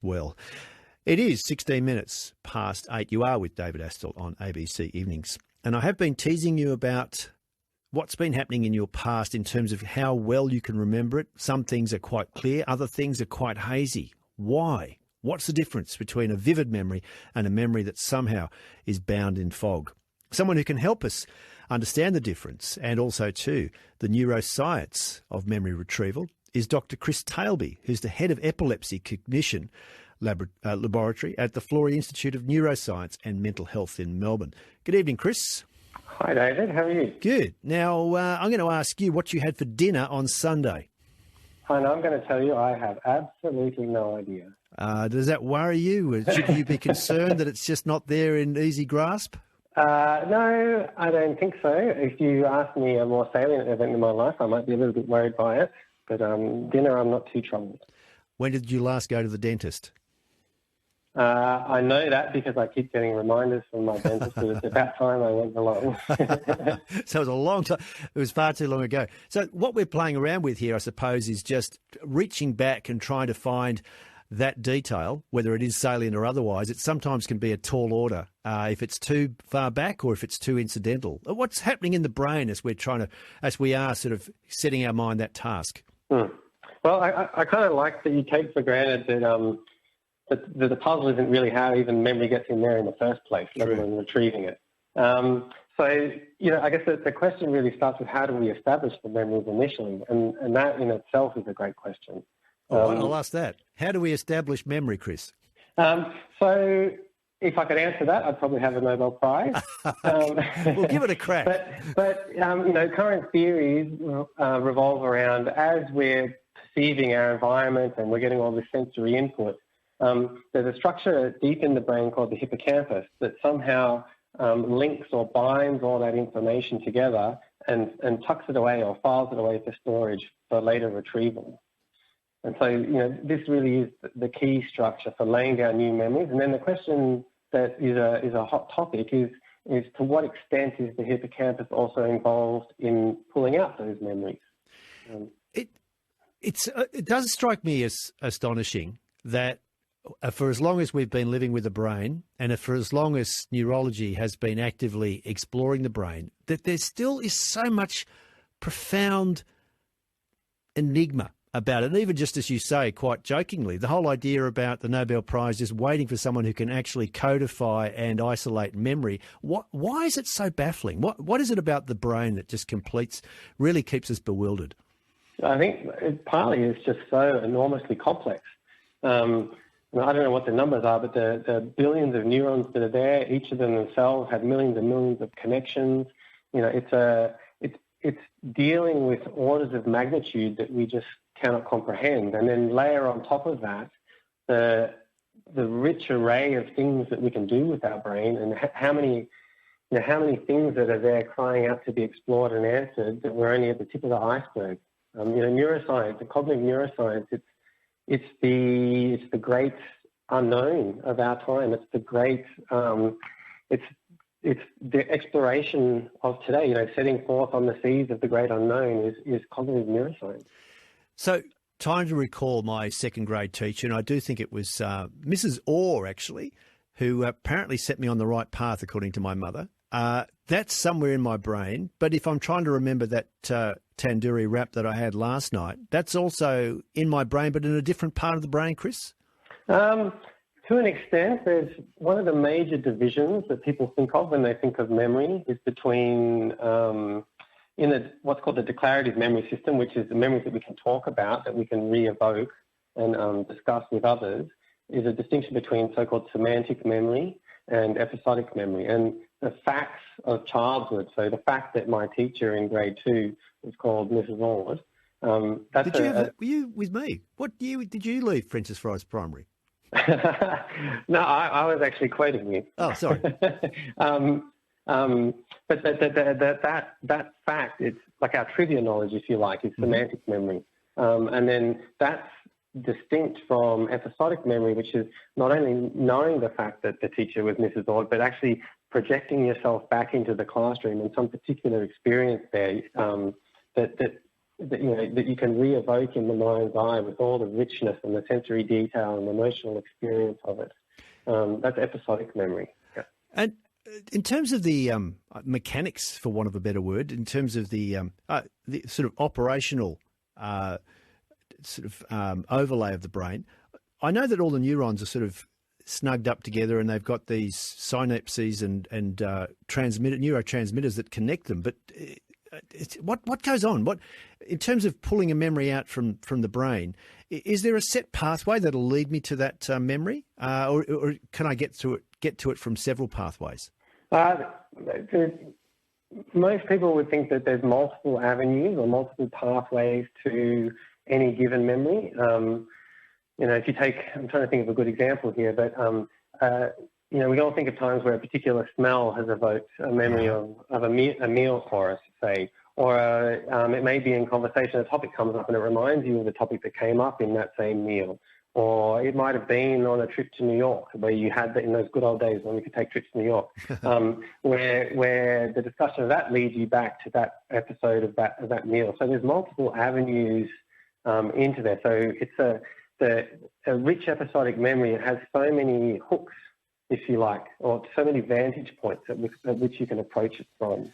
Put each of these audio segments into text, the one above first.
Well, it is 16 minutes past 8. You are with David Astle on ABC Evenings. And I have been teasing you about what's been happening in your past in terms of how well you can remember it. Some things are quite clear, other things are quite hazy. Why? What's the difference between a vivid memory and a memory that somehow is bound in fog? Someone who can help us understand the difference and also, too, the neuroscience of memory retrieval is Dr. Chris Tailby, who's the head of Epilepsy Cognition Laboratory at the Florey Institute of Neuroscience and Mental Health in Melbourne. Good evening, Chris. Hi, David. How are you? Good. Now, I'm going to ask you what you had for dinner on Sunday. And I'm going to tell you I have absolutely no idea. Does that worry you? Should you be concerned that it's just not there in easy grasp? No, I don't think so. If you ask me a more salient event in my life, I might be a little bit worried by it. But dinner, I'm not too troubled. When did you last go to the dentist? I know that because I keep getting reminders from my dentist that it's about time I went along. So it was a long time. It was far too long ago. So what we're playing around with here, I suppose, is just reaching back and trying to find that detail, whether it is salient or otherwise. It sometimes can be a tall order if it's too far back or if it's too incidental. What's happening in the brain as we are sort of setting our mind that task? Well, I kind of like that you take for granted that the puzzle isn't really how even memory gets in there in the first place, let alone retrieving it. So, I guess the question really starts with how do we establish the memories initially? And that in itself is a great question. I'll ask that. How do we establish memory, Chris? So if I could answer that, I'd probably have a Nobel Prize. We'll give it a crack. But current theories revolve around as we're perceiving our environment and we're getting all this sensory input, there's a structure deep in the brain called the hippocampus that somehow links or binds all that information together and tucks it away or files it away for storage for later retrieval. And so, this really is the key structure for laying down new memories. And then the question that is a hot topic is to what extent is the hippocampus also involved in pulling out those memories? It does strike me as astonishing that for as long as we've been living with the brain and for as long as neurology has been actively exploring the brain, that there still is so much profound enigma about it. And even just as you say, quite jokingly, the whole idea about the Nobel Prize just waiting for someone who can actually codify and isolate memory. Why is it so baffling? What is it about the brain that just really keeps us bewildered? I think partly it's just so enormously complex. I don't know what the numbers are, but the billions of neurons that are there, each of them themselves have millions and millions of connections. It's dealing with orders of magnitude that we just cannot comprehend, and then layer on top of that the rich array of things that we can do with our brain, and how many things that are there crying out to be explored and answered that we're only at the tip of the iceberg. Neuroscience, the cognitive neuroscience, it's the great unknown of our time. It's the great it's the exploration of today. Setting forth on the seas of the great unknown is cognitive neuroscience. So, time to recall my second grade teacher, and I do think it was Mrs. Orr, actually, who apparently set me on the right path, according to my mother. That's somewhere in my brain, but if I'm trying to remember that tandoori wrap that I had last night, that's also in my brain, but in a different part of the brain, Chris? To an extent, there's one of the major divisions that people think of when they think of memory is between what's called the declarative memory system, which is the memories that we can talk about, that we can re-evoke and discuss with others, is a distinction between so-called semantic memory and episodic memory. And the facts of childhood, so the fact that my teacher in grade 2 was called Mrs. Ord. Were you with me? What year did you leave Francis Fry's Primary? No, I was actually quoting you. Oh, sorry. But that fact, it's like our trivia knowledge, if you like, is semantic memory. And then that's distinct from episodic memory, which is not only knowing the fact that the teacher was Mrs. Ord, but actually projecting yourself back into the classroom and some particular experience there that that you can re-evoke in the mind's eye with all the richness and the sensory detail and the emotional experience of it. That's episodic memory. Yeah. And in terms of the mechanics, for want of a better word, in terms of the sort of operational overlay of the brain, I know that all the neurons are sort of snugged up together and they've got these synapses and neurotransmitters that connect them. But what goes on? What, in terms of pulling a memory out from the brain, is there a set pathway that'll lead me to that memory, or can I get to it from several pathways? Most people would think that there's multiple avenues or multiple pathways to any given memory. If you take, I'm trying to think of a good example here, but we all think of times where a particular smell has evoked a memory of a meal for us, say, or it may be in conversation, a topic comes up and it reminds you of the topic that came up in that same meal. Or it might have been on a trip to New York, where you had that in those good old days when we could take trips to New York, where the discussion of that leads you back to that episode of that meal. So there's multiple avenues into there. So it's a rich episodic memory. It has so many hooks, if you like, or so many vantage points at which you can approach it from.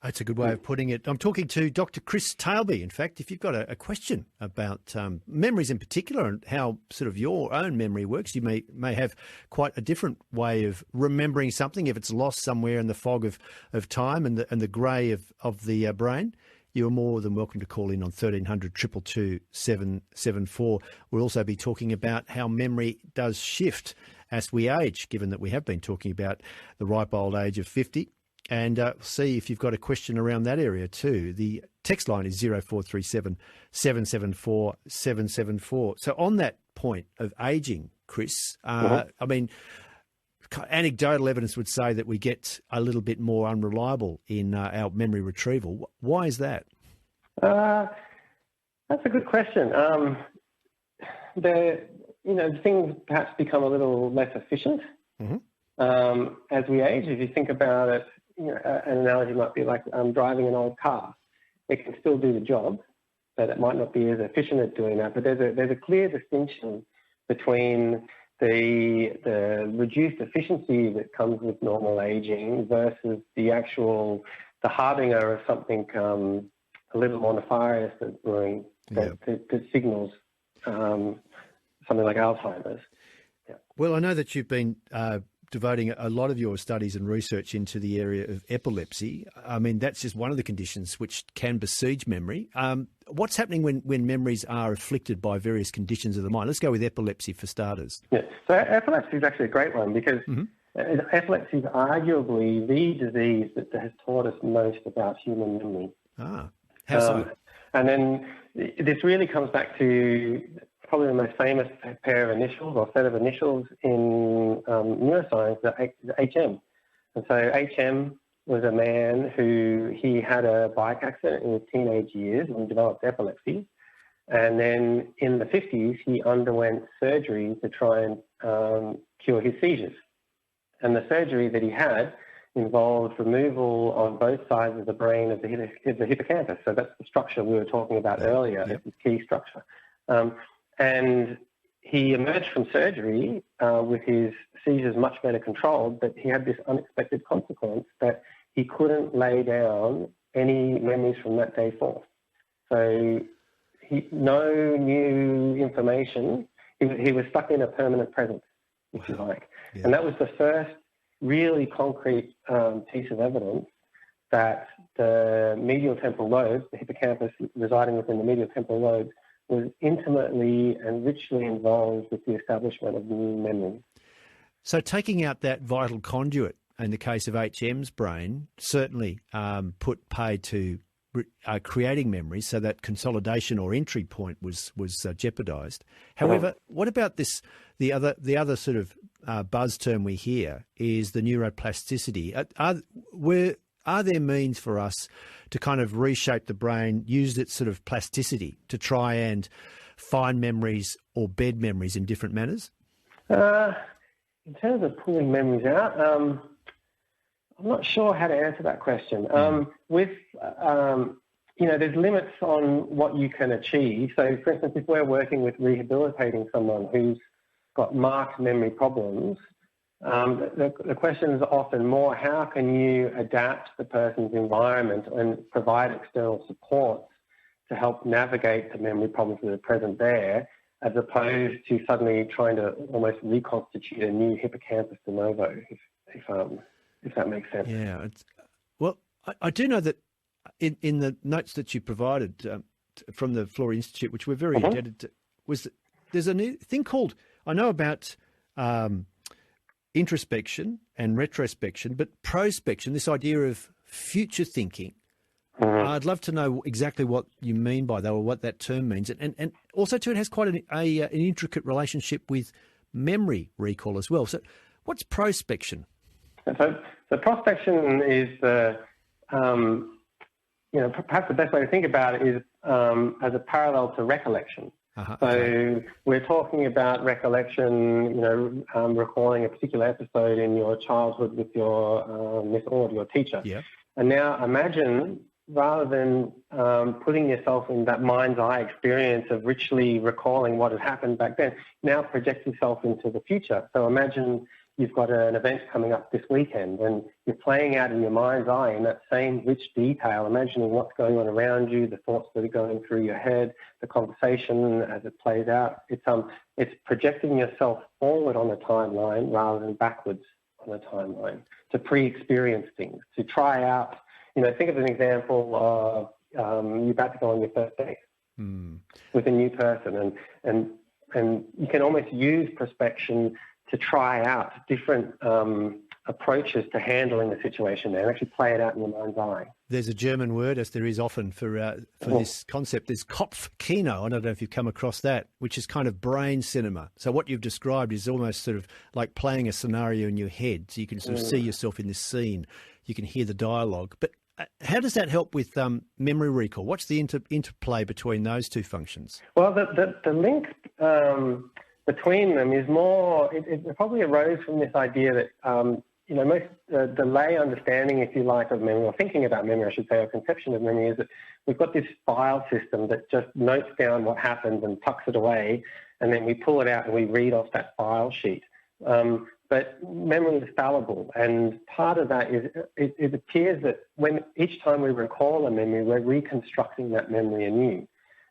That's a good way of putting it. I'm talking to Dr. Chris Tailby. In fact, if you've got a question about memories in particular and how sort of your own memory works, you may have quite a different way of remembering something if it's lost somewhere in the fog of time and the grey of the brain. You're more than welcome to call in on 1300 222 774. We'll also be talking about how memory does shift as we age, given that we have been talking about the ripe old age of 50. And see if you've got a question around that area too. The text line is 0437 774 774. So on that point of ageing, Chris, I mean, anecdotal evidence would say that we get a little bit more unreliable in our memory retrieval. Why is that? That's a good question. Things perhaps become a little less efficient as we age. If you think about it, an analogy might be like driving an old car. It can still do the job, but it might not be as efficient at doing that. But there's a clear distinction between the reduced efficiency that comes with normal aging versus the harbinger of something a little more nefarious that's brewing that signals something like Alzheimer's. Yeah. Well, I know that you've been devoting a lot of your studies and research into the area of epilepsy. I mean, that's just one of the conditions which can besiege memory. What's happening when memories are afflicted by various conditions of the mind? Let's go with epilepsy for starters. Yeah. So epilepsy is actually a great one because epilepsy is arguably the disease that has taught us most about human memory. How so? And then this really comes back to probably the most famous pair of initials or set of initials in neuroscience, the HM. And so HM was a man he had a bike accident in his teenage years and developed epilepsy. And then in the 50s, he underwent surgery to try and cure his seizures. And the surgery that he had involved removal on both sides of the brain of the hippocampus. So that's the structure we were talking about earlier, the key structure. And he emerged from surgery with his seizures much better controlled, but he had this unexpected consequence that he couldn't lay down any memories from that day forth. So no new information. He was stuck in a permanent present, if you like. Yeah. And that was the first really concrete piece of evidence that the medial temporal lobe, the hippocampus residing within the medial temporal lobe, was intimately and richly involved with the establishment of new memory. So taking out that vital conduit in the case of HM's brain certainly put paid to creating memories, so that consolidation or entry point was jeopardised. However, what about this? The other sort of buzz term we hear is the neuroplasticity. Are there means for us to kind of reshape the brain, use its sort of plasticity to try and find memories or bed memories in different manners? In terms of pulling memories out, I'm not sure how to answer that question. With there's limits on what you can achieve. So, for instance, if we're working with rehabilitating someone who's got marked memory problems, the question is often more, how can you adapt the person's environment and provide external support to help navigate the memory problems that are present there, as opposed to suddenly trying to almost reconstitute a new hippocampus de novo, if that makes sense. Yeah. Well, I do know that in the notes that you provided from the Florey Institute, which we're very indebted to, there's a new thing called, I know about introspection and retrospection, but prospection, this idea of future thinking. I'd love to know exactly what you mean by that, or what that term means. And also, too, it has quite an intricate relationship with memory recall as well. So what's prospection? So prospection is perhaps the best way to think about it is as a parallel to recollection. So we're talking about recollection, recalling a particular episode in your childhood with your Miss Ord, your teacher. Yeah. And now imagine, rather than putting yourself in that mind's eye experience of richly recalling what had happened back then, now project yourself into the future. So imagine you've got an event coming up this weekend and you're playing out in your mind's eye in that same rich detail, imagining what's going on around you, the thoughts that are going through your head, the conversation as it plays out. It's projecting yourself forward on a timeline rather than backwards on a timeline, to pre-experience things, to try out. Think of an example of you're about to go on your first date with a new person, and you can almost use prospection to try out different approaches to handling the situation there and actually play it out in your mind's eye. There's a German word, as there is often for this concept. There's Kopfkino. I don't know if you've come across that, which is kind of brain cinema. So what you've described is almost sort of like playing a scenario in your head. So you can sort of see yourself in this scene. You can hear the dialogue. But how does that help with memory recall? What's the interplay between those two functions? Well, the link between them is more, it probably arose from this idea that, most the lay understanding, if you like, of memory, or thinking about memory, I should say, or conception of memory, is that we've got this file system that just notes down what happens and tucks it away, and then we pull it out and we read off that file sheet. But memory is fallible, and part of that is it appears that when each time we recall a memory, we're reconstructing that memory anew.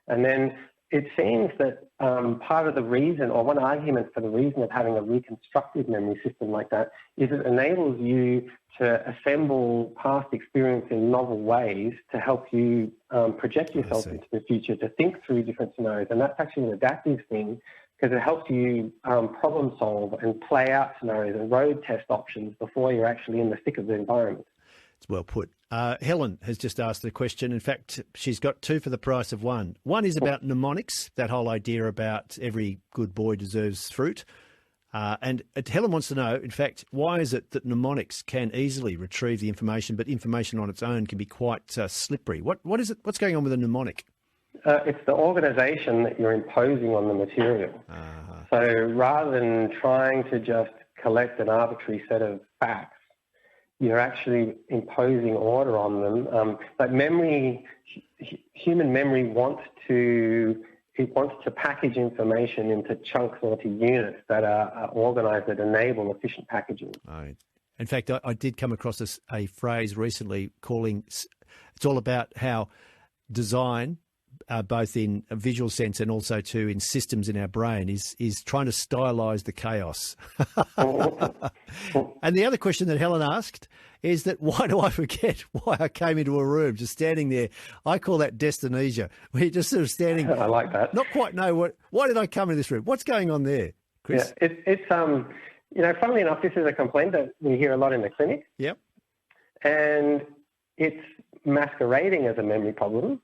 And then it seems that part of the reason, or one argument for the reason of having a reconstructive memory system like that, is it enables you to assemble past experience in novel ways to help you project yourself into the future, to think through different scenarios. And that's actually an adaptive thing, because it helps you problem solve and play out scenarios and road test options before you're actually in the thick of the environment. It's well put. Helen has just asked a question. In fact, she's got two for the price of one. One is about mnemonics, that whole idea about every good boy deserves fruit. And Helen wants to know, in fact, why is it that mnemonics can easily retrieve the information, but information on its own can be quite slippery? What is it? What's going on with a mnemonic? It's the organisation that you're imposing on the material. So rather than trying to just collect an arbitrary set of facts, you're actually imposing order on them. But memory, human memory wants to package information into chunks or to units that are organised, that enable efficient packaging. Right. In fact, I did come across a phrase recently it's all about how design, both in a visual sense and also too in systems in our brain, is trying to stylise the chaos. And the other question that Helen asked is that why do I forget why I came into a room, just standing there? I call that dyskinesia, where you're just sort of standing. I like that. Not quite know why did I come into this room? What's going on there, Chris? Yeah, it's funnily enough, this is a complaint that we hear a lot in the clinic. Yep. And it's masquerading as a memory problem,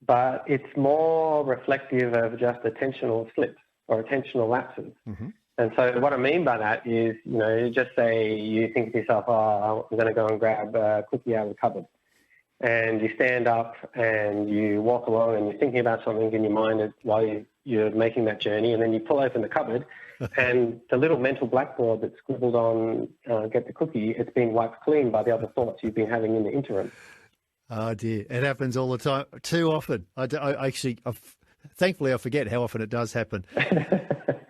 but it's more reflective of just attentional slips or attentional lapses. Mm-hmm. And so what I mean by that is, just say you think to yourself, I'm going to go and grab a cookie out of the cupboard. And you stand up and you walk along and you're thinking about something in your mind while you're making that journey, and then you pull open the cupboard and the little mental blackboard that's scribbled on get the cookie, it's been wiped clean by the other thoughts you've been having in the interim. Oh dear, it happens all the time, too often. Thankfully, I forget how often it does happen.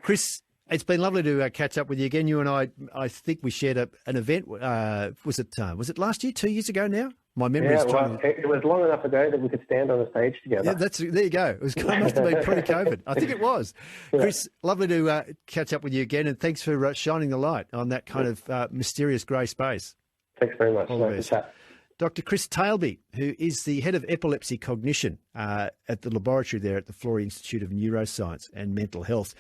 Chris, it's been lovely to catch up with you again. You and I think we shared an event. Was it last year, 2 years ago now? My memory is trying to... It was long enough ago that we could stand on a stage together. Yeah, there you go. It must have been pre-COVID. I think it was. Yeah. Chris, lovely to catch up with you again, and thanks for shining the light on that kind of mysterious grey space. Thanks very much. Nice to chat. Dr. Chris Tailby, who is the head of Epilepsy Cognition at the laboratory there at the Florey Institute of Neuroscience and Mental Health.